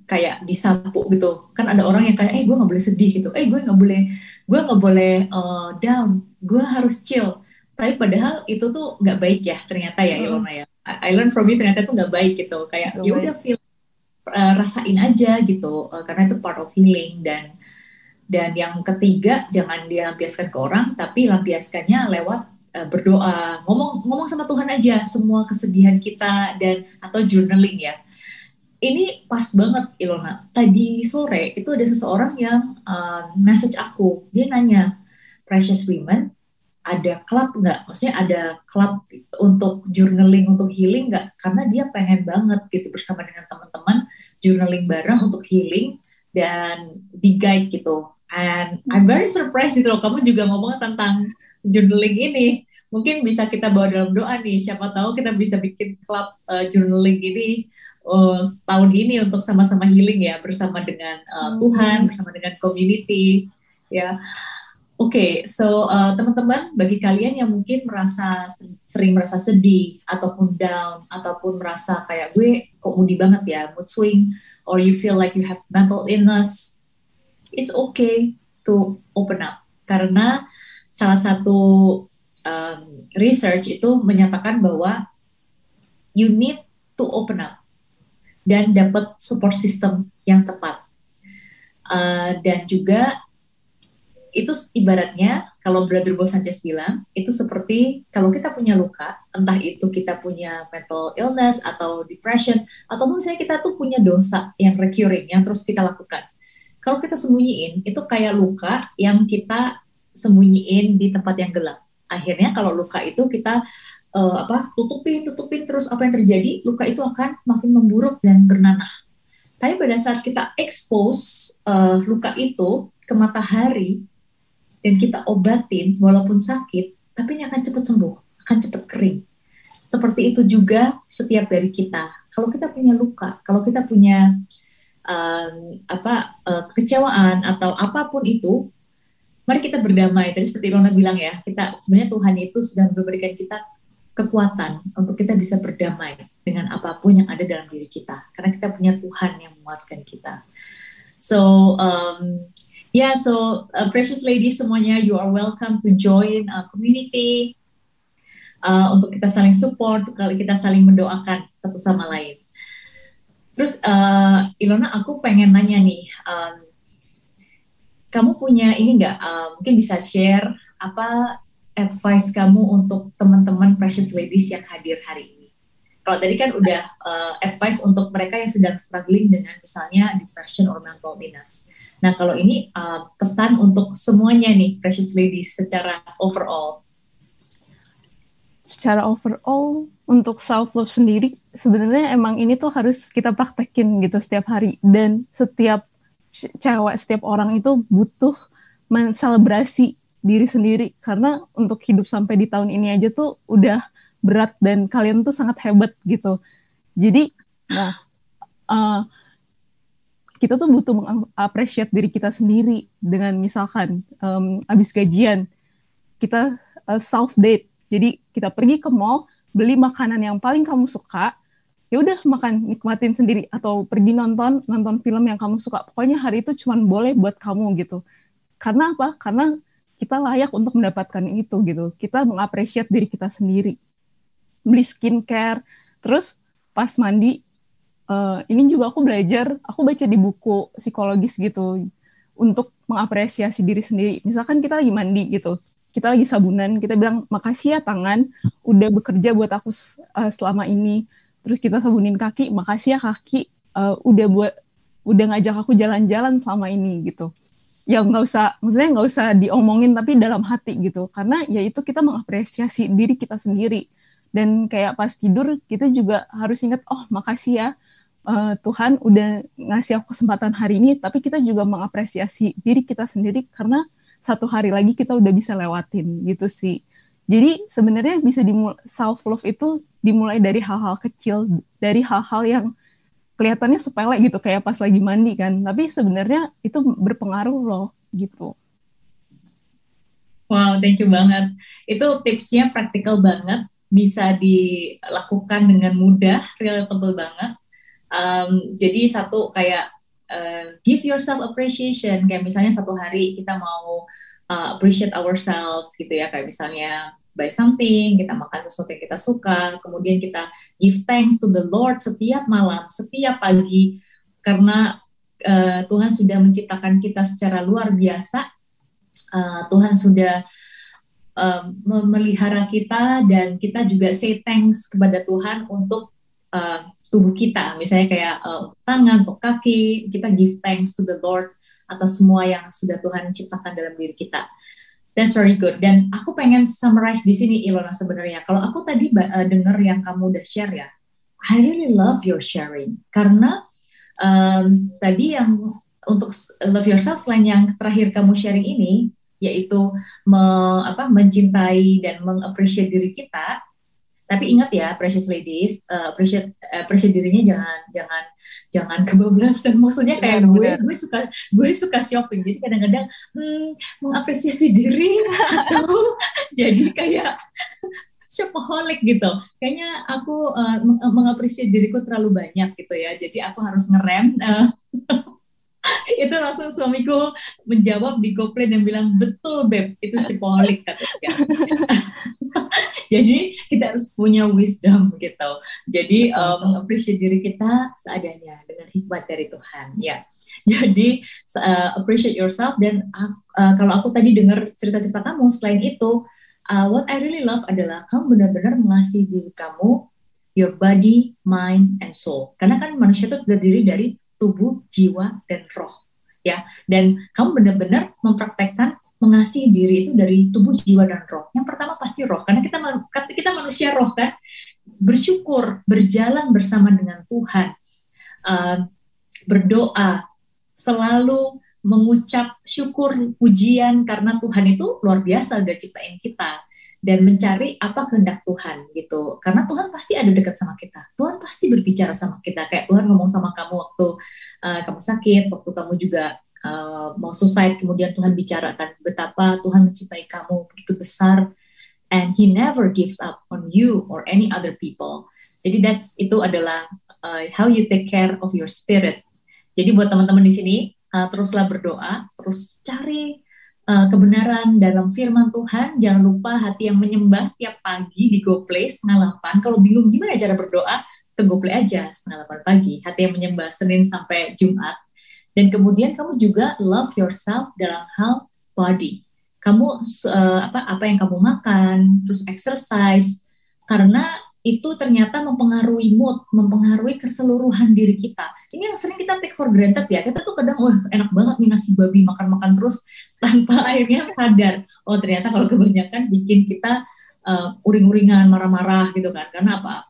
kayak disapu gitu. Kan ada orang yang kayak, gue nggak boleh sedih gitu, gue nggak boleh down, gue harus chill. Tapi padahal itu tuh nggak baik ya ternyata ya, Ilona ya. I learn from you, ternyata itu nggak baik gitu. Kayak ya udah feel, rasain aja gitu, karena itu part of healing. Dan yang ketiga, jangan dilampiaskan ke orang, tapi lampiaskannya lewat berdoa, ngomong sama Tuhan aja semua kesedihan kita, dan atau journaling ya. Ini pas banget Ilona. Tadi sore itu ada seseorang yang message aku, dia nanya, Precious Women, ada klub nggak? Maksudnya ada klub untuk journaling, untuk healing nggak? Karena dia pengen banget gitu bersama dengan teman-teman journaling bareng untuk healing dan di guide gitu. And I'm very surprised gitu loh, kamu juga ngomong tentang journaling ini. Mungkin bisa kita bawa dalam doa nih, siapa tahu kita bisa bikin klub journaling ini tahun ini untuk sama-sama healing ya, bersama dengan Tuhan, bersama dengan community ya. Oke, so teman-teman, bagi kalian yang mungkin sering merasa sedih ataupun down, ataupun merasa kayak gue kok moody banget ya, mood swing, or you feel like you have mental illness, it's okay to open up. Karena salah satu research itu menyatakan bahwa you need to open up dan dapat support system yang tepat. Dan juga itu ibaratnya, kalau Brother Bo Sanchez bilang, itu seperti kalau kita punya luka, entah itu kita punya mental illness atau depression, atau misalnya kita tuh punya dosa yang recurring, yang terus kita lakukan. Kalau kita sembunyiin, itu kayak luka yang kita sembunyiin di tempat yang gelap. Akhirnya kalau luka itu kita tutupin terus, apa yang terjadi, luka itu akan makin memburuk dan bernanah. Tapi pada saat kita expose luka itu ke matahari dan kita obatin walaupun sakit, tapi ini akan cepat sembuh, akan cepat kering. Seperti itu juga setiap dari kita. Kalau kita punya luka, kalau kita punya kekecewaan atau apapun itu, mari kita berdamai. Tadi seperti Rona bilang ya, kita sebenarnya Tuhan itu sudah memberikan kita kekuatan untuk kita bisa berdamai dengan apapun yang ada dalam diri kita, karena kita punya Tuhan yang menguatkan kita. So precious ladies semuanya, you are welcome to join community untuk kita saling support, kalau kita saling mendoakan satu sama lain. Terus Ilona, aku pengen nanya nih, kamu punya ini nggak? Mungkin bisa share apa advice kamu untuk teman-teman precious ladies yang hadir hari ini? Kalau tadi kan udah advice untuk mereka yang sedang struggling dengan misalnya depression or mental illness. Nah kalau ini pesan untuk semuanya nih precious ladies secara overall. Secara overall untuk self love sendiri sebenarnya emang ini tuh harus kita praktekin gitu setiap hari, dan setiap cewek, setiap orang itu butuh menselebrasi diri sendiri, karena untuk hidup sampai di tahun ini aja tuh udah berat dan kalian tuh sangat hebat gitu. Jadi kita tuh butuh mengapresiasi diri kita sendiri dengan misalkan abis gajian kita self date, jadi kita pergi ke mall, beli makanan yang paling kamu suka, ya udah makan, nikmatin sendiri, atau pergi nonton film yang kamu suka. Pokoknya hari itu cuma boleh buat kamu gitu. Karena apa? Karena kita layak untuk mendapatkan itu gitu. Kita mengapresiasi diri kita sendiri. Beli skincare, terus pas mandi, ini juga aku belajar, aku baca di buku psikologis gitu, untuk mengapresiasi diri sendiri. Misalkan kita lagi mandi gitu, kita lagi sabunan, kita bilang makasih ya tangan udah bekerja buat aku selama ini. Terus kita sabunin kaki, makasih ya kaki udah ngajak aku jalan-jalan selama ini gitu. Ya maksudnya nggak usah diomongin, tapi dalam hati gitu. Karena ya itu kita mengapresiasi diri kita sendiri. Dan kayak pas tidur kita juga harus ingat, oh makasih ya Tuhan udah ngasih aku kesempatan hari ini, tapi kita juga mengapresiasi diri kita sendiri karena satu hari lagi kita udah bisa lewatin gitu sih. Jadi sebenarnya bisa self love itu dimulai dari hal-hal kecil, dari hal-hal yang kelihatannya sepele gitu, kayak pas lagi mandi kan, tapi sebenarnya itu berpengaruh loh gitu. Wow, thank you banget. Itu tipsnya praktikal banget, bisa dilakukan dengan mudah, relatable banget. Jadi satu kayak give yourself appreciation, kayak misalnya satu hari kita mau appreciate ourselves gitu ya, kayak misalnya buy something, kita makan sesuatu yang kita suka, kemudian kita give thanks to the Lord setiap malam, setiap pagi, karena Tuhan sudah menciptakan kita secara luar biasa. Tuhan sudah memelihara kita, dan kita juga say thanks kepada Tuhan untuk tubuh kita, misalnya kayak tangan, untuk kaki, kita give thanks to the Lord atas semua yang sudah Tuhan ciptakan dalam diri kita. That's very good. Dan aku pengen summarize di sini, Ilona, sebenarnya. Kalau aku tadi dengar yang kamu udah share ya, I really love your sharing. Karena tadi yang untuk love yourself, selain yang terakhir kamu sharing ini, yaitu mencintai dan mengappreciate diri kita. Tapi ingat ya, precious ladies, appreciate dirinya jangan kebablasan. Maksudnya kayak gue suka shopping, jadi kadang-kadang mengapresiasi diri atau jadi kayak shopaholic gitu. Kayaknya aku mengapresiasi diriku terlalu banyak gitu ya. Jadi aku harus ngerem. Itu langsung suamiku menjawab di GoPlay dan bilang, betul Beb, itu shopaholic katanya. Jadi kita harus punya wisdom gitu. Jadi mengapresiasi diri kita seadanya dengan hikmat dari Tuhan ya. Jadi appreciate yourself. Dan kalau aku tadi dengar cerita-cerita kamu, selain itu what I really love adalah kamu benar-benar mengasihi diri kamu, your body, mind, and soul. Karena kan manusia itu terdiri dari tubuh, jiwa, dan roh ya. Dan kamu benar-benar mempraktekkan mengasihi diri itu dari tubuh, jiwa, dan roh. Yang pertama pasti roh, karena kita manusia roh kan, bersyukur, berjalan bersama dengan Tuhan, berdoa, selalu mengucap syukur, pujian, karena Tuhan itu luar biasa udah ciptain kita, dan mencari apa kehendak Tuhan gitu. Karena Tuhan pasti ada dekat sama kita. Tuhan pasti berbicara sama kita. Kayak Tuhan ngomong sama kamu waktu kamu sakit, waktu kamu juga mau suicide, kemudian Tuhan bicarakan betapa Tuhan mencintai kamu begitu besar, and He never gives up on you or any other people. Jadi itu adalah how you take care of your spirit. Jadi buat teman-teman di sini, teruslah berdoa, terus cari kebenaran dalam firman Tuhan. Jangan lupa hati yang menyembah tiap pagi di GoPlay 7:30. Kalau bingung gimana cara berdoa, ke GoPlay aja 7:30 pagi. Hati yang menyembah Senin sampai Jumat. Dan kemudian kamu juga love yourself dalam hal body. Kamu apa yang kamu makan, terus exercise, karena itu ternyata mempengaruhi mood, mempengaruhi keseluruhan diri kita. Ini yang sering kita take for granted ya. Kita tuh kadang, wah enak banget nih nasi babi, makan-makan terus tanpa akhirnya sadar. Oh ternyata kalau kebanyakan bikin kita uring-uringan, marah-marah gitu kan. Karena apa?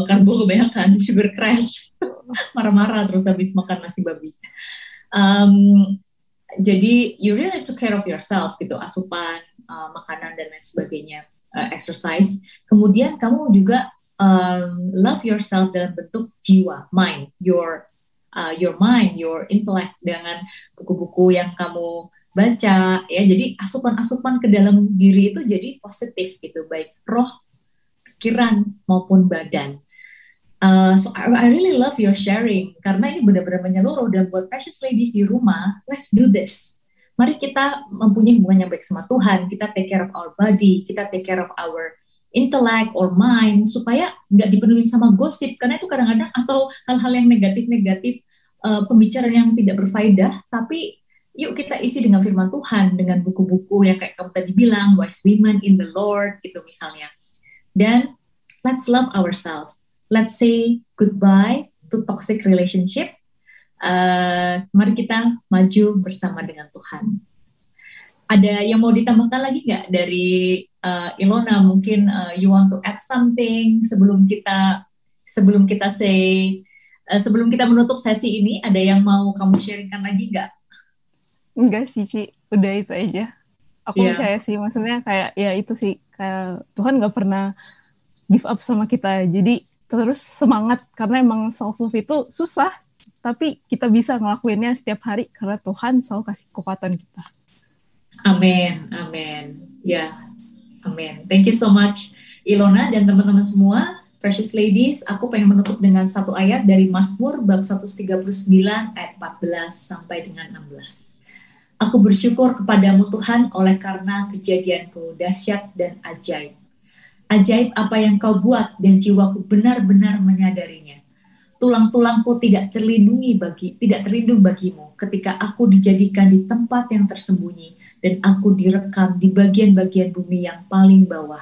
Karbo kebanyakan, sugar crash, marah-marah terus habis makan nasi babi. Jadi you really took care of yourself gitu, asupan, makanan dan lain sebagainya, exercise. Kemudian kamu juga love yourself dalam bentuk jiwa, mind, your mind, your intellect, dengan buku-buku yang kamu baca ya. Jadi asupan-asupan ke dalam diri itu jadi positif gitu, baik roh, pikiran maupun badan. So I really love your sharing, karena ini benar-benar menyeluruh. Dan buat precious ladies di rumah, let's do this. Mari kita mempunyai hubungan yang baik sama Tuhan. Kita take care of our body, kita take care of our intellect or mind, supaya nggak dipenuhi sama gosip. Karena itu kadang-kadang, atau hal-hal yang negatif-negatif, pembicaraan yang tidak berfaedah. Tapi yuk kita isi dengan firman Tuhan, dengan buku-buku yang kayak kamu tadi bilang, Wise Women in the Lord, gitu misalnya. Dan let's love ourselves. Let's say goodbye to toxic relationship. Mari kita maju bersama dengan Tuhan. Ada yang mau ditambahkan lagi nggak dari Ilona? Mungkin you want to add something sebelum kita sebelum kita menutup sesi ini. Ada yang mau kamu sharingkan lagi nggak? Enggak sih, Ci. Udah itu aja. Aku percaya sih, maksudnya kayak ya itu sih, kayak Tuhan nggak pernah give up sama kita. Jadi terus semangat, karena emang self love itu susah, tapi kita bisa ngelakuinnya setiap hari karena Tuhan selalu kasih kekuatan kita. Amin, amin. Ya, amin. Thank you so much Ilona dan teman-teman semua. Precious ladies, aku pengen menutup dengan satu ayat dari Mazmur bab 139 ayat 14 sampai dengan 16. Aku bersyukur kepadamu Tuhan oleh karena kejadianku dahsyat dan ajaib. Ajaib apa yang kau buat, dan jiwaku benar-benar menyadarinya. Tulang-tulangku tidak terlindung bagimu ketika aku dijadikan di tempat yang tersembunyi dan aku direkam di bagian-bagian bumi yang paling bawah.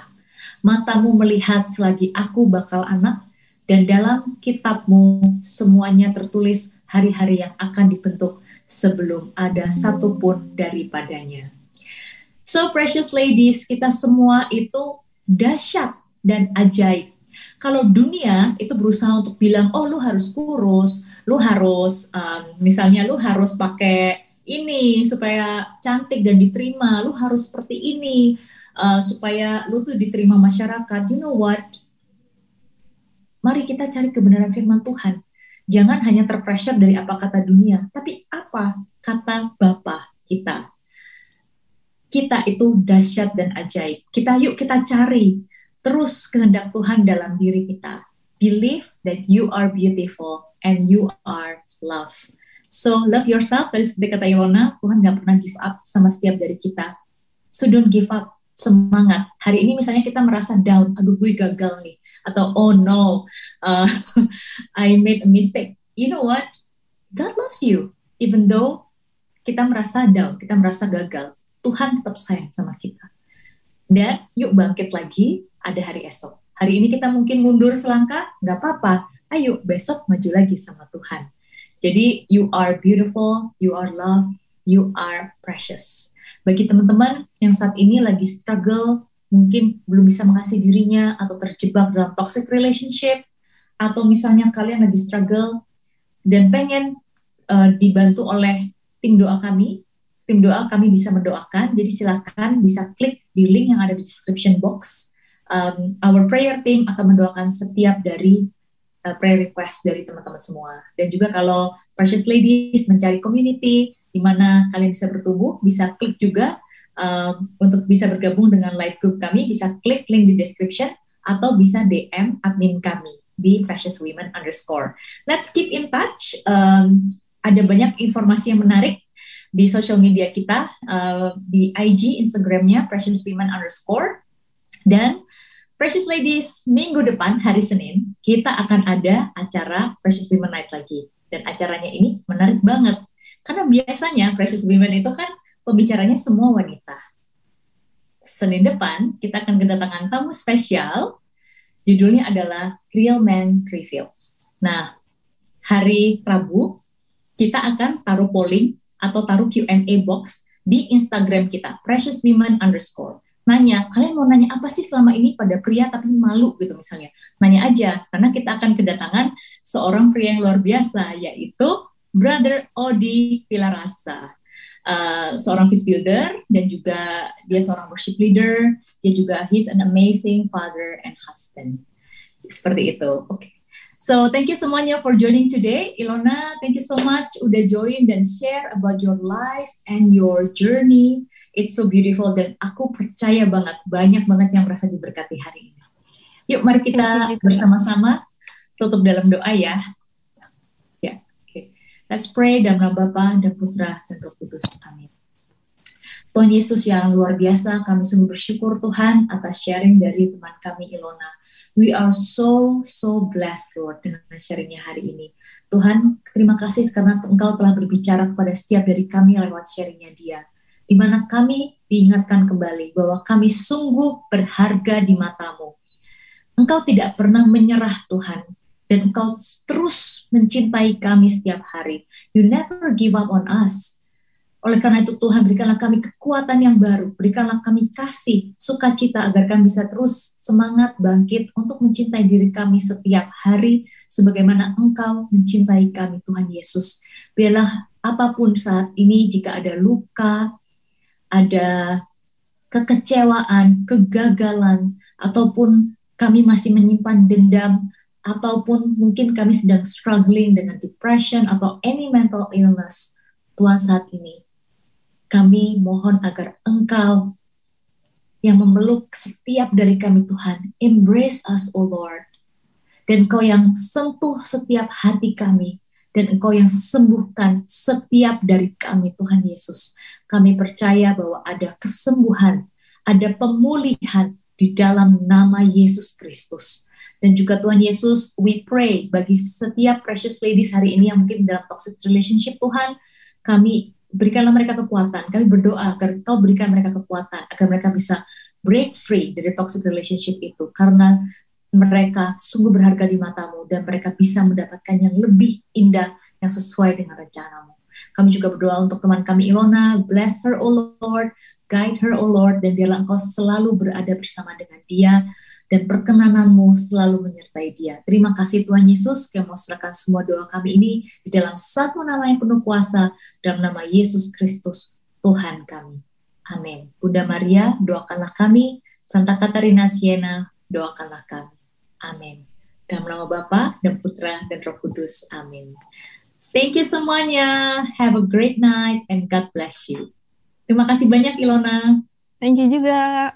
Matamu melihat selagi aku bakal anak, dan dalam kitabmu semuanya tertulis hari-hari yang akan dibentuk sebelum ada satupun daripadanya. So precious ladies, kita semua itu dahsyat dan ajaib. Kalau dunia itu berusaha untuk bilang, oh lu harus kurus, lu harus misalnya lu harus pakai ini supaya cantik dan diterima, lu harus seperti ini supaya lu tuh diterima masyarakat. You know what? Mari kita cari kebenaran firman Tuhan. Jangan hanya terpressure dari apa kata dunia, tapi apa kata Bapa kita. Kita itu dahsyat dan ajaib. Yuk kita cari terus kehendak Tuhan dalam diri kita. Believe that you are beautiful and you are loved. So love yourself. Tadi seperti kata Ilona, Tuhan gak pernah give up sama setiap dari kita. So don't give up. Semangat. Hari ini misalnya kita merasa down, aduh gue gagal nih, atau oh no, I made a mistake. You know what? God loves you. Even though kita merasa down, kita merasa gagal, Tuhan tetap sayang sama kita. Dan yuk bangkit lagi, ada hari esok. Hari ini kita mungkin mundur selangkah, gak apa-apa. Ayo besok maju lagi sama Tuhan. Jadi you are beautiful, you are loved, you are precious. Bagi teman-teman yang saat ini lagi struggle, mungkin belum bisa mengasihi dirinya atau terjebak dalam toxic relationship, atau misalnya kalian lagi struggle dan pengen dibantu oleh tim doa kami bisa mendoakan. Jadi silakan bisa klik di link yang ada di description box. Our prayer team akan mendoakan setiap dari prayer request dari teman-teman semua. Dan juga kalau Precious Ladies mencari community di mana kalian bisa bertumbuh, bisa klik juga untuk bisa bergabung dengan live group kami, bisa klik link di description atau bisa DM admin kami di Precious Women _ Let's keep in touch. Ada banyak informasi yang menarik di social media kita, di IG, Instagramnya Precious Women _ dan Precious Ladies, minggu depan, hari Senin, kita akan ada acara Precious Women Night lagi. Dan acaranya ini menarik banget. Karena biasanya Precious Women itu kan pembicaranya semua wanita. Senin depan, kita akan kedatangan tamu spesial. Judulnya adalah Real Men Reveal. Nah, hari Rabu, kita akan taruh polling atau taruh Q&A box di Instagram kita, Precious Women _ nanya, kalian mau nanya apa sih selama ini pada pria tapi malu gitu misalnya. Nanya aja, karena kita akan kedatangan seorang pria yang luar biasa, yaitu Brother Odi Villarasa. Seorang fish builder dan juga dia seorang worship leader. Dia juga he's an amazing father and husband. Seperti itu. Oke. So thank you semuanya for joining today. Ilona, thank you so much udah join dan share about your life and your journey. It's so beautiful dan aku percaya banyak banget yang merasa diberkati hari ini. Yuk mari kita bersama-sama tutup dalam doa ya. Ya, okay. Let's pray dalam nama Bapa dan Putra dan Roh Kudus. Amin. Tuhan Yesus yang luar biasa, kami sungguh bersyukur Tuhan atas sharing dari teman kami Ilona. We are so blessed Lord dengan sharingnya hari ini. Tuhan, terima kasih karena Engkau telah berbicara kepada setiap dari kami lewat sharingnya dia. Di mana kami diingatkan kembali bahwa kami sungguh berharga di mata-Mu. Engkau tidak pernah menyerah Tuhan, dan Engkau terus mencintai kami setiap hari. You never give up on us. Oleh karena itu Tuhan, berikanlah kami kekuatan yang baru, berikanlah kami kasih, sukacita agar kami bisa terus semangat bangkit untuk mencintai diri kami setiap hari, sebagaimana Engkau mencintai kami Tuhan Yesus. Biarlah apapun saat ini, jika ada luka, ada kekecewaan, kegagalan, ataupun kami masih menyimpan dendam, ataupun mungkin kami sedang struggling dengan depression atau any mental illness, Tuhan saat ini, kami mohon agar Engkau yang memeluk setiap dari kami Tuhan, embrace us, O Lord, dan Engkau yang sentuh setiap hati kami, dan Engkau yang sembuhkan setiap dari kami Tuhan Yesus. Kami percaya bahwa ada kesembuhan, ada pemulihan di dalam nama Yesus Kristus. Dan juga Tuhan Yesus, we pray bagi setiap precious ladies hari ini yang mungkin dalam toxic relationship Tuhan, kami berikanlah mereka kekuatan. Kami berdoa agar Kau berikan mereka kekuatan, agar mereka bisa break free dari toxic relationship itu, karena mereka sungguh berharga di mata-Mu dan mereka bisa mendapatkan yang lebih indah yang sesuai dengan rencana-Mu. Kami juga berdoa untuk teman kami Ilona, bless her, O Lord, guide her, O Lord, dan biarlah Engkau selalu berada bersama dengan dia, dan perkenanan-Mu selalu menyertai dia. Terima kasih Tuhan Yesus, kami mau serahkan semua doa kami ini di dalam satu nama yang penuh kuasa, dalam nama Yesus Kristus, Tuhan kami. Amin. Bunda Maria, doakanlah kami. Santa Katarina Siena, doakanlah kami. Amin. Dalam nama Bapa dan Putra dan Roh Kudus. Amin. Thank you semuanya. Have a great night and God bless you. Terima kasih banyak Ilona. Thank you juga.